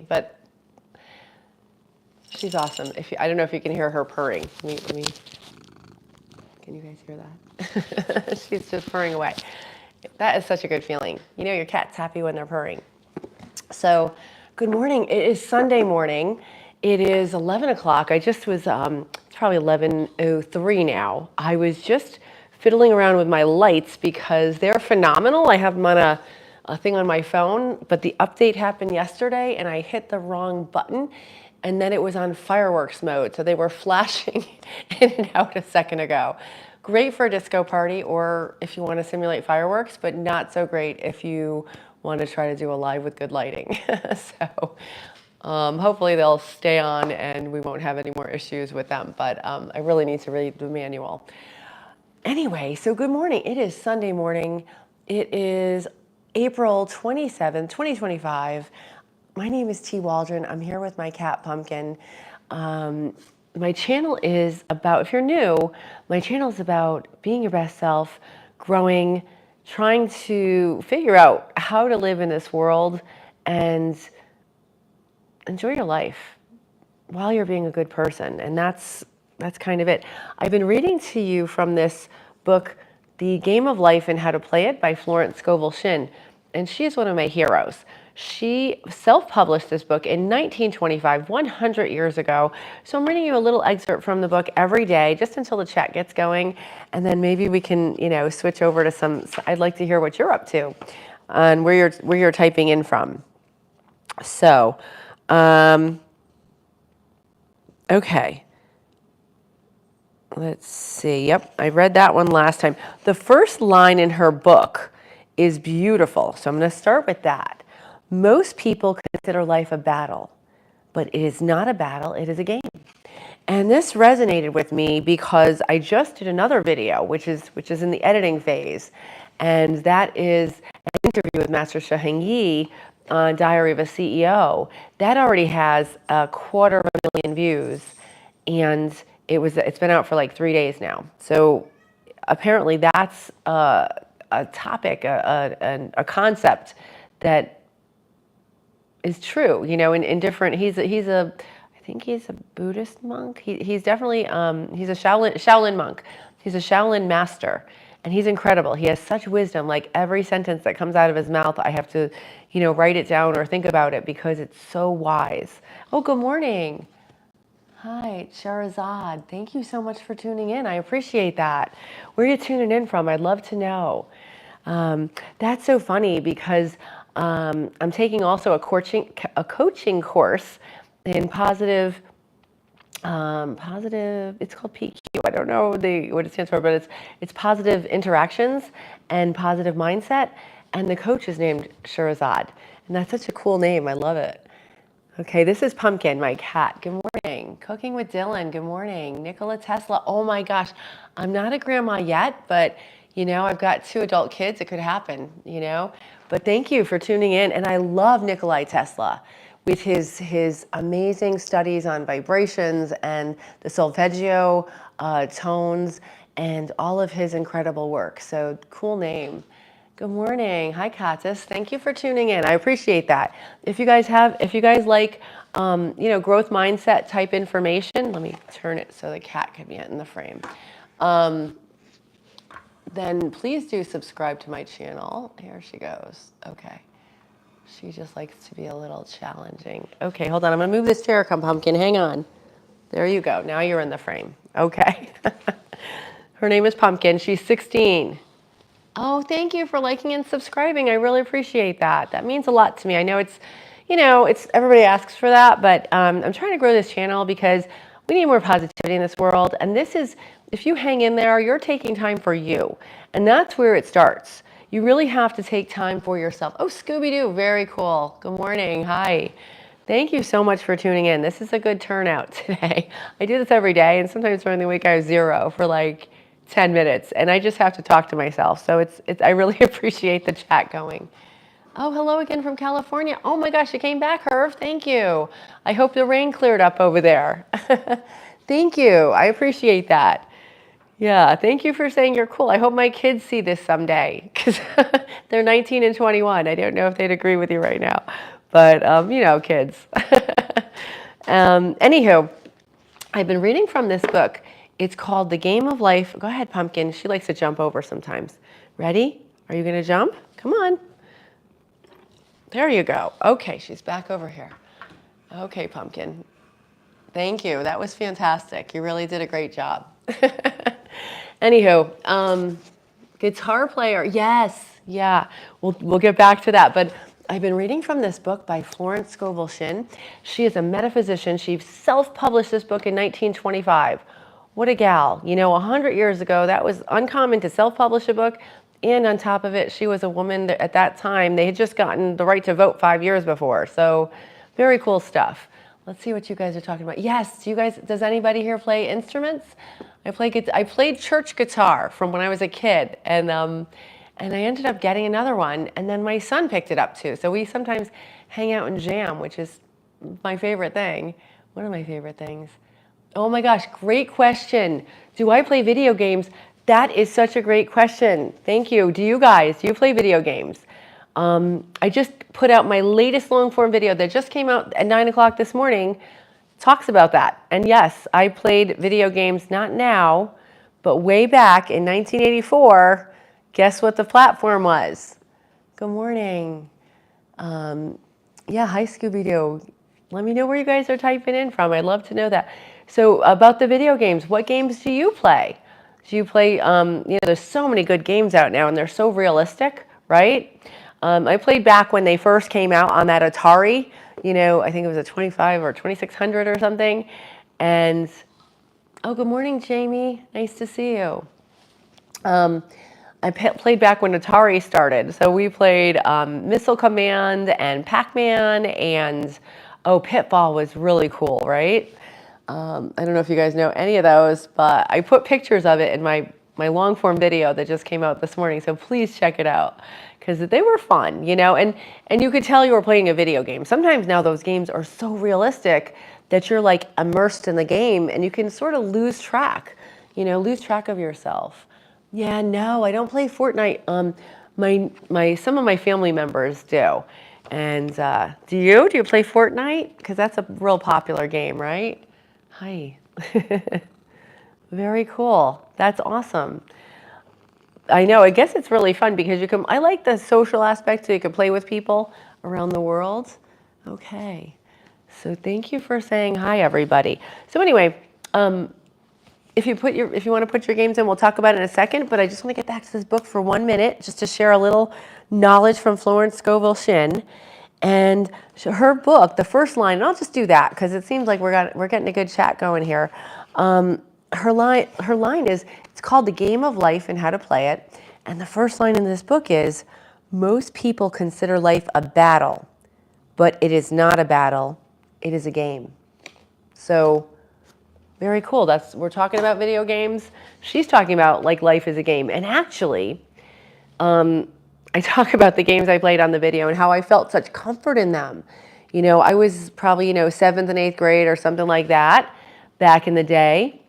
but she's awesome. I don't know if you can hear her purring. Can you guys hear that? She's just purring away. That is such a good feeling. You know your cat's happy when they're purring. So, good morning. It is Sunday morning. It is 11 o'clock. I just was, it's probably 11:03 now. I was just fiddling around with my lights because they're phenomenal. I have them on a thing on my phone, but the update happened yesterday and I hit the wrong button and then it was on fireworks mode. So they were flashing in and out a second ago. Great for a disco party or if you want to simulate fireworks, but not so great if you want to try to do a live with good lighting. So hopefully they'll stay on and we won't have any more issues with them, but I really need to read the manual. Anyway, so good morning. It is Sunday morning. It is April 27th, 2025. My name is T. Waldron. I'm here with my cat, Pumpkin. My channel is about, if you're new, my channel is about being your best self, growing, trying to figure out how to live in this world and enjoy your life while you're being a good person. And that's kind of it. I've been reading to you from this book, The Game of Life and How to Play It by Florence Scovel Shinn. And she is one of my heroes. She self-published this book in 1925, 100 years ago. So I'm reading you a little excerpt from the book every day, just until the chat gets going. And then maybe we can, switch over to some, I'd like to hear what you're up to and where you're typing in from. So, okay. Let's see. Yep, I read that one last time. The first line in her book is beautiful. So I'm going to start with that. Most people consider life a battle, but it is not a battle, it is a game. And this resonated with me because I just did another video, which is in the editing phase. And that is an interview with Master Sha Heng Yi on Diary of a CEO. That already has 250,000 views. And it's been out for like 3 days now. So apparently that's a topic, a concept that is true, in different, I think he's a Buddhist monk. He's definitely, he's a Shaolin monk. He's a Shaolin master and he's incredible. He has such wisdom, like every sentence that comes out of his mouth, I have to, write it down or think about it because it's so wise. Oh, good morning. Hi, Shahrazad. Thank you so much for tuning in. I appreciate that. Where are you tuning in from? I'd love to know. That's so funny because I'm taking also a coaching course in positive, it's called PQ. I don't know what it stands for, but it's positive interactions and positive mindset. And the coach is named Shahrazad. And that's such a cool name. I love it. Okay, this is Pumpkin, my cat. Good morning. Cooking with Dylan. Good morning. Nikola Tesla. Oh my gosh. I'm not a grandma yet, but I've got 2 adult kids. It could happen, But thank you for tuning in. And I love Nikola Tesla with his amazing studies on vibrations and the solfeggio tones and all of his incredible work. So cool name. Good morning. Hi, Katis. Thank you for tuning in. I appreciate that. If you guys like, growth mindset type information, let me turn it so the cat can be in the frame. Then please do subscribe to my channel. Here she goes. Okay. She just likes to be a little challenging. Okay, hold on. I'm going to move this chair. Come, Pumpkin. Hang on. There you go. Now you're in the frame. Okay. Her name is Pumpkin. She's 16. Oh, thank you for liking and subscribing. I really appreciate that. That means a lot to me. I know it's everybody asks for that, but I'm trying to grow this channel because we need more positivity in this world. And this is, if you hang in there, you're taking time for you. And that's where it starts. You really have to take time for yourself. Oh, Scooby-Doo, very cool. Good morning. Hi. Thank you so much for tuning in. This is a good turnout today. I do this every day, and sometimes during the week I have 0 for like 10 minutes, and I just have to talk to myself. So I really appreciate the chat going. Oh, hello again from California. Oh my gosh, you came back, Herv. Thank you. I hope the rain cleared up over there. Thank you. I appreciate that. Yeah, thank you for saying you're cool. I hope my kids see this someday because they're 19 and 21. I don't know if they'd agree with you right now. But, you know, kids. Anywho, I've been reading from this book. It's called The Game of Life. Go ahead, Pumpkin. She likes to jump over sometimes. Ready? Are you going to jump? Come on. There you go. Okay, she's back over here. Okay, Pumpkin. Thank you. That was fantastic. You really did a great job. Anywho, guitar player. Yes. Yeah. We'll get back to that. But I've been reading from this book by Florence Scovel Shinn. She is a metaphysician. She self-published this book in 1925. What a gal. You know, 100 years ago, that was uncommon to self-publish a book. And on top of it, she was a woman that at that time, they had just gotten the right to vote 5 years before. So very cool stuff. Let's see what you guys are talking about. Yes, you guys, does anybody here play instruments? I played church guitar from when I was a kid, and I ended up getting another one, and then my son picked it up too. So we sometimes hang out and jam, which is my favorite thing. One of my favorite things. Oh my gosh, great question. Do I play video games? That is such a great question. Thank you. Do you play video games? I just put out my latest long form video that just came out at 9 o'clock this morning, talks about that. And yes, I played video games, not now, but way back in 1984. Guess what the platform was? Good morning. Yeah, hi Scooby-Doo. Let me know where you guys are typing in from. I'd love to know that. So about the video games, what games do you play? Do you play, you know, there's so many good games out now and they're so realistic, right? I played back when they first came out on that Atari, you know, I think it was a 25 or 2600 or something. And, oh, good morning, Jamie. Nice to see you. I played back when Atari started. So we played Missile Command and Pac-Man and, oh, Pitfall was really cool, right? I don't know if you guys know any of those, but I put pictures of it in my long form video that just came out this morning. So please check it out because they were fun, you know, and you could tell you were playing a video game. Sometimes now those games are so realistic that you're like immersed in the game and you can sort of lose track, you know, lose track of yourself. Yeah, no, I don't play Fortnite. Some of my family members do. And do you play Fortnite? Because that's a real popular game, right? Hi. Very cool. That's awesome. I know. I guess it's really fun because I like the social aspect so you can play with people around the world. Okay. So thank you for saying hi, everybody. So anyway, if you want to put your games in, we'll talk about it in a second, but I just want to get back to this book for 1 minute just to share a little knowledge from Florence Scovel Shinn. And her book, the first line, and I'll just do that because it seems like we're getting a good chat going here. Her line is, it's called The Game of Life and How to Play It. And the first line in this book is, most people consider life a battle, but it is not a battle, it is a game. So very cool. We're talking about video games. She's talking about like life is a game. And actually, I talk about the games I played on the video and how I felt such comfort in them. You know, I was probably, you know, 7th and 8th grade or something like that back in the day.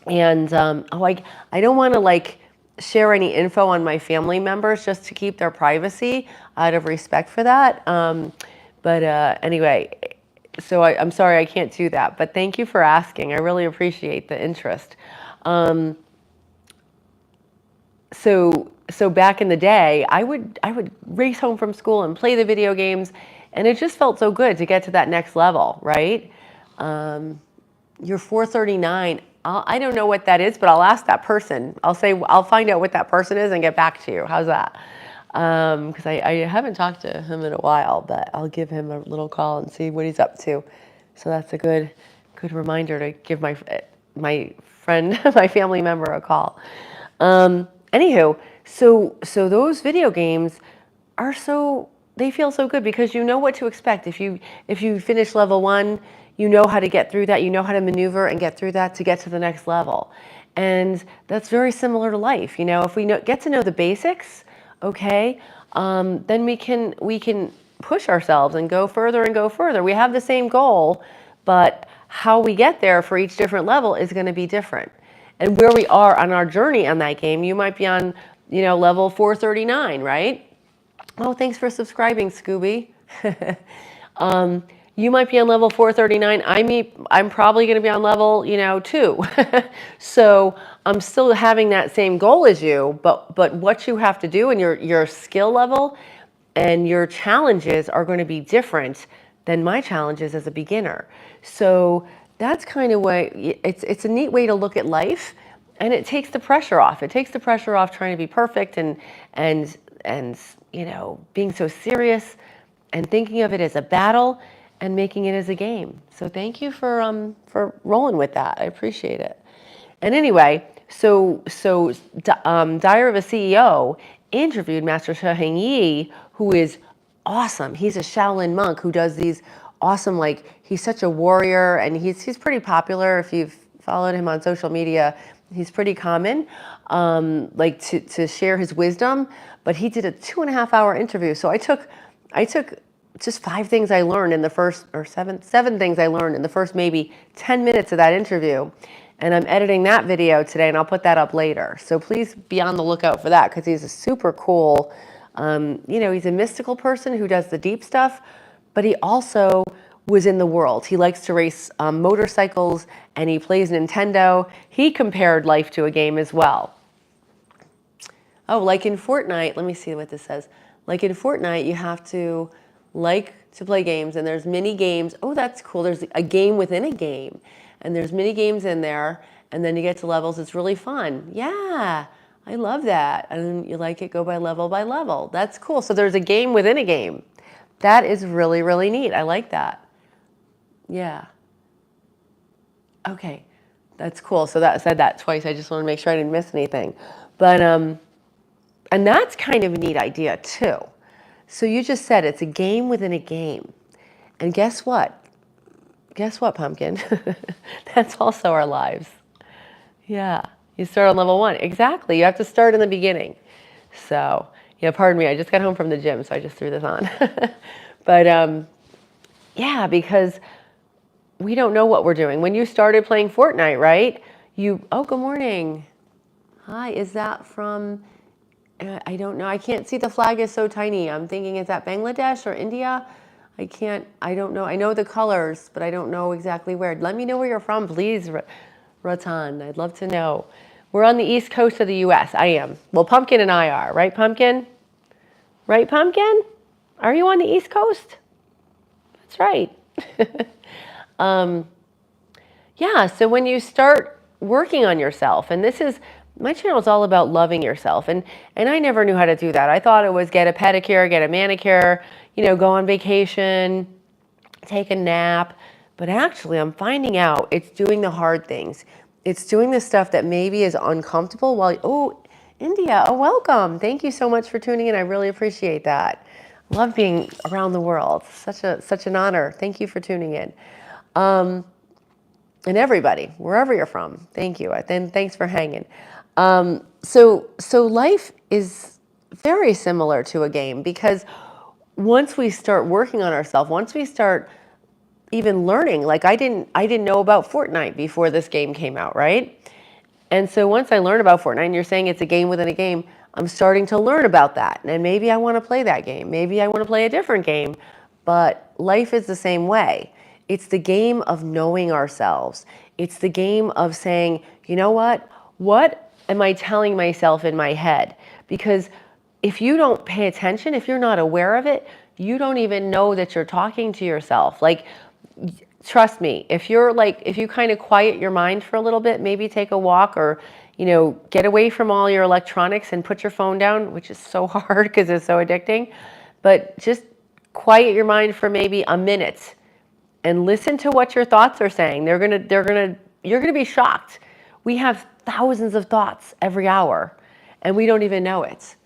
And I don't want to like share any info on my family members just to keep their privacy out of respect for that. Anyway, so I'm sorry I can't do that, but thank you for asking. I really appreciate the interest. So back in the day, I would race home from school and play the video games, and it just felt so good to get to that next level, right? You're 439. I don't know what that is, but I'll ask that person. I'll find out what that person is and get back to you. How's that? Because I haven't talked to him in a while, but I'll give him a little call and see what he's up to. So that's a good reminder to give my friend, my family member a call. Anywho, so those video games they feel so good because you know what to expect. If you finish level 1, you know how to get through that. You know how to maneuver and get through that to get to the next level. And that's very similar to life. You know, if we get to know the basics, okay, then we can push ourselves and go further and go further. We have the same goal, but how we get there for each different level is going to be different. And where we are on our journey on that game, you might be on, you know, level 439, right? Oh, thanks for subscribing, Scooby. You might be on level 439. I'm probably going to be on level, 2. So I'm still having that same goal as you, but what you have to do and your skill level and your challenges are going to be different than my challenges as a beginner. So that's kind of way it's a neat way to look at life, and it takes the pressure off. It takes the pressure off trying to be perfect and being so serious and thinking of it as a battle and making it as a game. So thank you for rolling with that. I appreciate it. And anyway, Diary of a CEO interviewed Master Sha Heng Yi, who is awesome. He's a Shaolin monk who does these awesome, he's such a warrior, and he's pretty popular. If you've followed him on social media, he's pretty common, to share his wisdom. But he did a 2.5-hour interview. So I took just 5 things I learned in the first, or seven things I learned in the first maybe 10 minutes of that interview. And I'm editing that video today, and I'll put that up later. So please be on the lookout for that, because he's a super cool, he's a mystical person who does the deep stuff, but he also was in the world. He likes to race motorcycles, and he plays Nintendo. He compared life to a game as well. Oh, like in Fortnite, let me see what this says. Like in Fortnite, you have to play games, and there's mini games. Oh, that's cool. There's a game within a game, and there's mini games in there, and then you get to levels. It's really fun. Yeah, I love that. And you go by level. That's cool. So there's a game within a game. That is really, really neat. I like that. Yeah. Okay, that's cool. So that said that twice. I just want to make sure I didn't miss anything. But and that's kind of a neat idea too. So you just said it's a game within a game. And guess what? Guess what, Pumpkin? That's also our lives. Yeah, you start on level 1. Exactly, you have to start in the beginning. So, pardon me, I just got home from the gym, so I just threw this on. But yeah, because we don't know what we're doing. When you started playing Fortnite, right? Oh, good morning. Hi, is that from... I don't know. I can't see. The flag is so tiny. I'm thinking, is that Bangladesh or India? I don't know. I know the colors, but I don't know exactly where. Let me know where you're from, please, Ratan. I'd love to know. We're on the East Coast of the U.S. I am. Well, Pumpkin and I are. Right, Pumpkin? Right, Pumpkin? Are you on the East Coast? That's right. Yeah, so when you start working on yourself, and my channel is all about loving yourself, and I never knew how to do that. I thought it was get a pedicure, get a manicure, go on vacation, take a nap. But actually, I'm finding out it's doing the hard things. It's doing the stuff that maybe is uncomfortable India, welcome. Thank you so much for tuning in. I really appreciate that. Love being around the world. Such an honor. Thank you for tuning in. And everybody, wherever you're from, thank you. Thanks for hanging. So life is very similar to a game, because once we start working on ourselves, once we start even learning, I didn't know about Fortnite before this game came out, right? And so once I learned about Fortnite, and you're saying it's a game within a game, I'm starting to learn about that. And maybe I want to play that game. Maybe I want to play a different game. But life is the same way. It's the game of knowing ourselves. It's the game of saying, you know what? What am I telling myself in my head? Because if you don't pay attention, if you're not aware of it, you don't even know that you're talking to yourself. Trust me, if you kind of quiet your mind for a little bit, maybe take a walk, or, get away from all your electronics and put your phone down, which is so hard because it's so addicting. But just quiet your mind for maybe a minute and listen to what your thoughts are saying. You're gonna be shocked. We have thousands of thoughts every hour, and we don't even know it.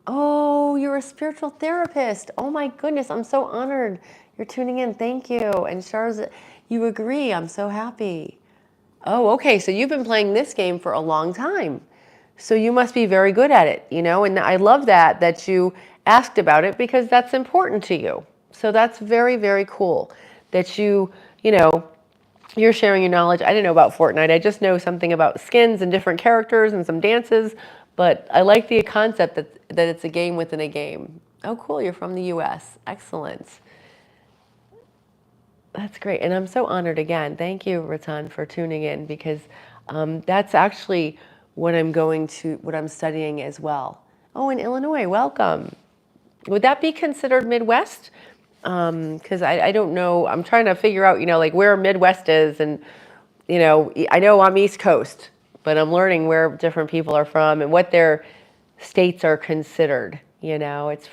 Oh, you're a spiritual therapist. Oh my goodness, I'm so honored you're tuning in. Thank you. And Charles, you agree. I'm so happy. Oh, okay. So you've been playing this game for a long time. So you must be very good at it, and I love that you asked about it, because that's important to you. So that's very, very cool that you're sharing your knowledge. I didn't know about Fortnite. I just know something about skins and different characters and some dances, but I like the concept that it's a game within a game. Oh, cool. You're from the US. Excellent. That's great. And I'm so honored again. Thank you, Ratan, for tuning in because that's actually what I'm studying as well. Oh, in Illinois, welcome. Would that be considered Midwest? Because I don't know. I'm trying to figure out, like where Midwest is. And, I know I'm East Coast, but I'm learning where different people are from and what their states are considered. It's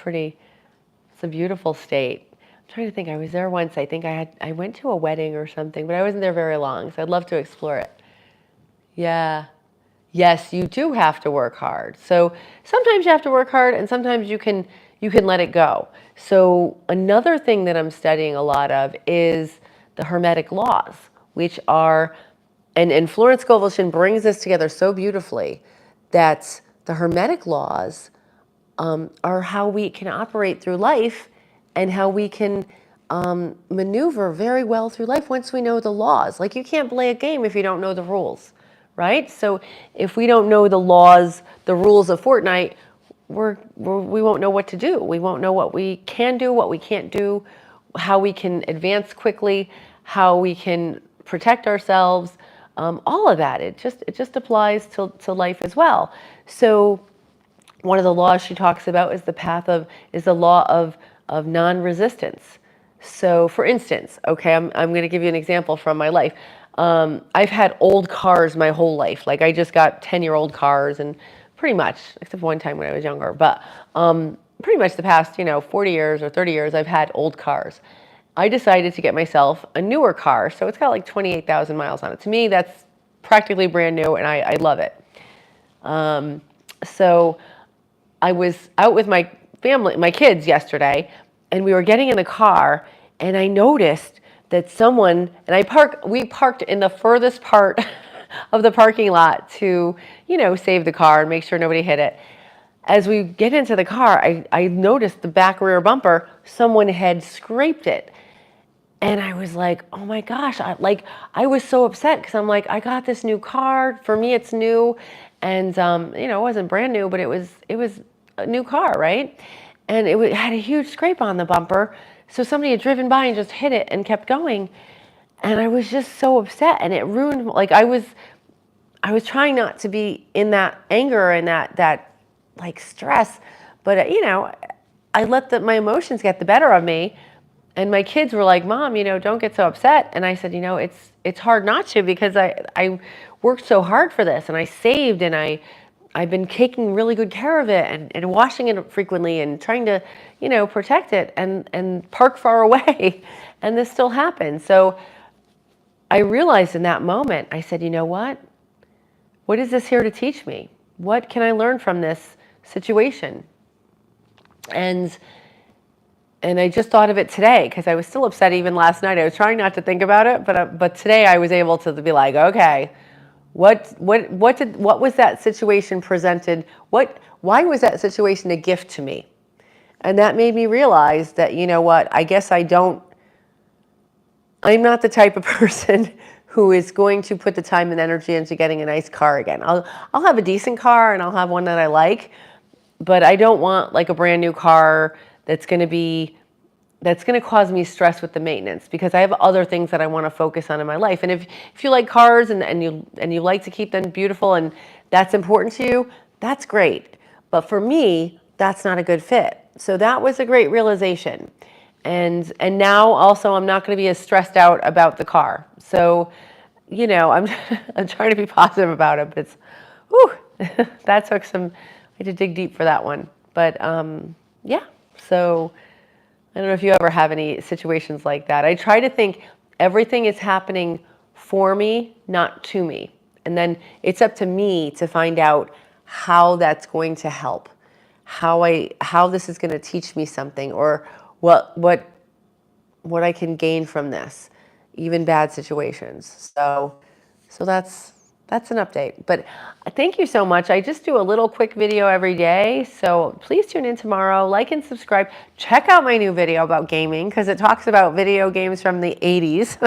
a beautiful state. I'm trying to think. I was there once. I think I went to a wedding or something, but I wasn't there very long. So I'd love to explore it. Yeah. Yes, you do have to work hard. So sometimes you have to work hard and sometimes you can let it go. So another thing that I'm studying a lot of is the Hermetic laws, which are and Florence Scovel brings this together so beautifully that the Hermetic laws are how we can operate through life and how we can maneuver very well through life once we know the laws. Like you can't play a game if you don't know the rules, right? So if we don't know the laws, the rules of Fortnite, we won't know what to do. We won't know what we can do, what we can't do, how we can advance quickly, how we can protect ourselves, all of that. It just applies to life as well. So one of the laws she talks about is the law of non-resistance. So for instance, okay, I'm going to give you an example from my life. I've had old cars my whole life. Like I just got 10-year-old cars and pretty much, except one time when I was younger, but pretty much the past, 40 years or 30 years, I've had old cars. I decided to get myself a newer car. So it's got like 28,000 miles on it. To me, that's practically brand new and I love it. So I was out with my family, my kids yesterday, and we were getting in the car, and I noticed that we parked in the furthest part of the parking lot to, save the car and make sure nobody hit it. As we get into the car, I noticed the back rear bumper, someone had scraped it. And I was like, oh my gosh, I was so upset because I'm like, I got this new car. For me, it's new. And, it wasn't brand new, but it was a new car, right? And it had a huge scrape on the bumper. So somebody had driven by and just hit it and kept going. And I was just so upset and it ruined, like I was trying not to be in that anger and that like stress, but I let my emotions get the better of me. And my kids were like, Mom, don't get so upset. And I said, it's hard not to because I worked so hard for this and I saved and I've been taking really good care of it and washing it frequently and trying to, protect it and park far away. And this still happens. So I realized in that moment, I said, you know what? What is this here to teach me? What can I learn from this situation? And I just thought of it today because I was still upset even last night. I was trying not to think about it, but today I was able to be like, okay, what was that situation presented? Why was that situation a gift to me? And that made me realize that, you know what, I guess I'm not the type of person who is going to put the time and energy into getting a nice car again. I'll have a decent car and I'll have one that I like, but I don't want like a brand new car that's going to cause me stress with the maintenance because I have other things that I want to focus on in my life. And if you like cars and you like to keep them beautiful and that's important to you, that's great. But for me, that's not a good fit. So that was a great realization. And now also I'm not going to be as stressed out about the car. So, I'm I'm trying to be positive about it, but it's whew, that took I had to dig deep for that one. But yeah, so I don't know if you ever have any situations like that. I try to think everything is happening for me, not to me. And then it's up to me to find out how that's going to help, how this is going to teach me something or what I can gain from this, even bad situations. So that's an update. But thank you so much. I just do a little quick video every day. So please tune in tomorrow, like and subscribe. Check out my new video about gaming because it talks about video games from the 80s.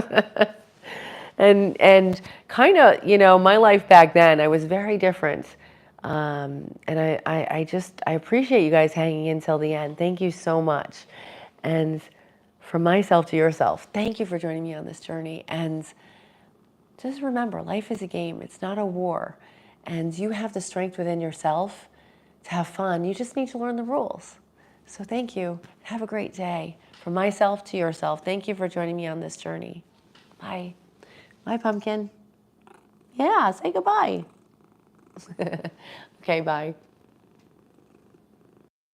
and kind of, my life back then, I was very different. And I appreciate you guys hanging in till the end. Thank you so much. And From myself to yourself, thank you for joining me on this journey. And just remember, life is a game. It's not a war. And you have the strength within yourself to have fun. You just need to learn the rules. So thank you. Have a great day. From myself to yourself, thank you for joining me on this journey. Bye. Bye, pumpkin. Yeah, say goodbye. Okay, bye.